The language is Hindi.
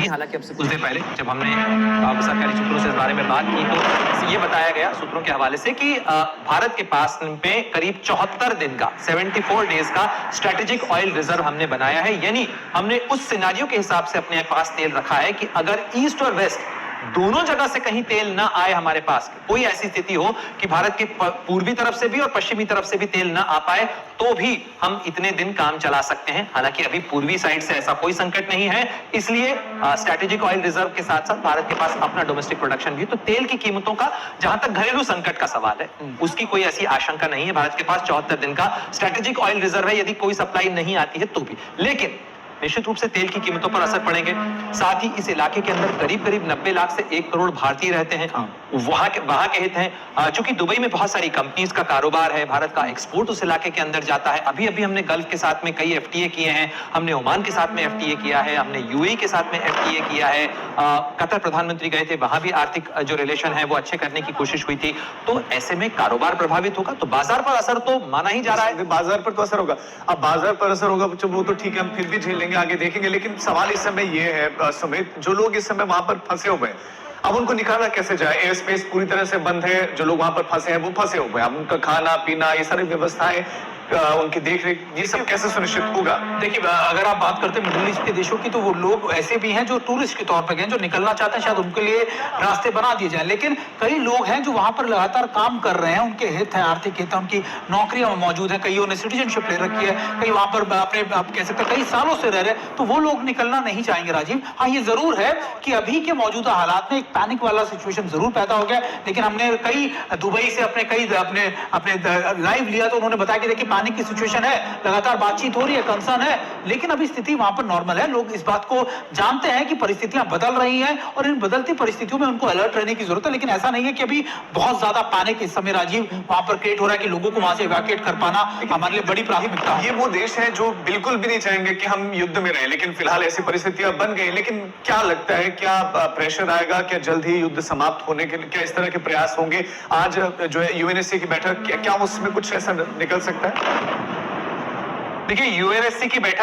थी। हालांकि अब से कुछ देर पहले जब हमने सरकारी सूत्रों से इस बारे में बात की तो ये बताया गया सूत्रों के हवाले से कि भारत के पास में करीब 74 दिन का 74 डेज का स्ट्रेटेजिक ऑयल रिजर्व हमने बनाया है। यानी हमने उस सिनेरियो के हिसाब से अपने पास तेल रखा है कि अगर ईस्ट और वेस्ट दोनों जगह से कहीं तेल ना आए, हमारे पास कोई ऐसी स्थिति हो कि भारत के पूर्वी तरफ से भी और पश्चिमी तरफ से भी तेल ना आ पाए, तो भी हम इतने दिन काम चला सकते हैं। हालांकि अभी पूर्वी साइड से ऐसा कोई संकट नहीं है, इसलिए स्ट्रेटेजिक ऑयल रिजर्व के साथ साथ भारत के पास अपना डोमेस्टिक प्रोडक्शन भी। तो तेल की कीमतों का जहां तक घरेलू संकट का सवाल है, उसकी कोई ऐसी आशंका नहीं है। भारत के पास 74 दिन का स्ट्रेटेजिक ऑयल रिजर्व है, यदि कोई सप्लाई नहीं आती है तो भी। लेकिन निश्चित रूप से तेल की कीमतों पर असर पड़ेंगे। साथ ही इस इलाके के अंदर करीब करीब 90 लाख से 1 करोड़ भारतीय रहते हैं। वहां के हित हैं। चूंकि दुबई में बहुत सारी कंपनीज का कारोबार है, भारत का एक्सपोर्ट उस इलाके के अंदर जाता है। अभी अभी हमने गल्फ के साथ में कई एफटीए किए हैं, हमने ओमान के साथ में एफटीए किया है, हमने यूएई के साथ में एफटीए किया है। कतर प्रधानमंत्री गए थे, वहां भी आर्थिक जो रिलेशन है वो अच्छे करने की कोशिश हुई थी। तो ऐसे में कारोबार प्रभावित होगा तो बाजार पर असर तो माना ही जा रहा है। बाजार पर तो असर होगा। अब बाजार पर असर होगा वो तो ठीक है, हम फिर भी झेल लेंगे, आगे देखेंगे। लेकिन सवाल इस समय ये है सुमित, जो लोग इस समय वहां पर फंसे हुए हैं, अब उनको निकाला कैसे जाए? एयर स्पेस पूरी तरह से बंद है, जो लोग वहां पर फंसे हैं वो फंसे हुए हैं। अब उनका खाना पीना ये सारी व्यवस्थाएं, उनकी देखरेख, ये सब कैसे सुनिश्चित होगा? देखिए, अगर आप बात करते हैं मिडिल ईस्ट के देशों की, तो वो लोग ऐसे भी हैं जो टूरिस्ट के तौर पर गए, जो निकलना चाहते हैं, शायद उनके लिए रास्ते बना दिए जाएं। लेकिन कई लोग हैं जो वहां पर लगातार काम कर रहे हैं, उनके हित है, आर्थिक हित है, उनकी नौकरियां मौजूद है, कईयों ने सिटीजनशिप ले रखी है, कई वहां पर अपने आप कह सकते हैं कई सालों से रह रहे हैं, तो वो लोग निकलना नहीं चाहेंगे राजीव। हाँ, ये जरूर है कि अभी के मौजूदा हालात में एक पैनिक वाला सिचुएशन जरूर पैदा हो गया। लेकिन हमने कई दुबई से अपने लाइव लिया तो उन्होंने बताया कि देखिए पैनिक की सिचुएशन है, लगातार बातचीत हो रही है, कंसर्न है, लेकिन अभी स्थिति वहां पर नॉर्मल है। लोग इस बात को जानते हैं कि परिस्थितियां बदल रही हैं और इन बदलती परिस्थितियों में उनको अलर्ट रहने की जरूरत है। लेकिन ऐसा नहीं है कि अभी बहुत ज्यादा पैनिक इस समय राजीव वहां पर क्रिएट हो रहा है कि लोगों को वहां से इवैक्यूएट कर पाना हमारे लिए बड़ी प्राथमिकता है। ये वो देश है जो बिल्कुल भी नहीं चाहेंगे कि हम युद्ध में रहें, लेकिन फिलहाल ऐसी परिस्थितियां बन गई। लेकिन क्या लगता है, क्या प्रेशर आएगा? क्या जल्द ही युद्ध समाप्त होने के लिए क्या इस तरह के प्रयास होंगे? आज जो है यूएनएससी की बैठक, क्या उसमें कुछ ऐसा निकल सकता है? देखिए, यूएनएससी की बैठक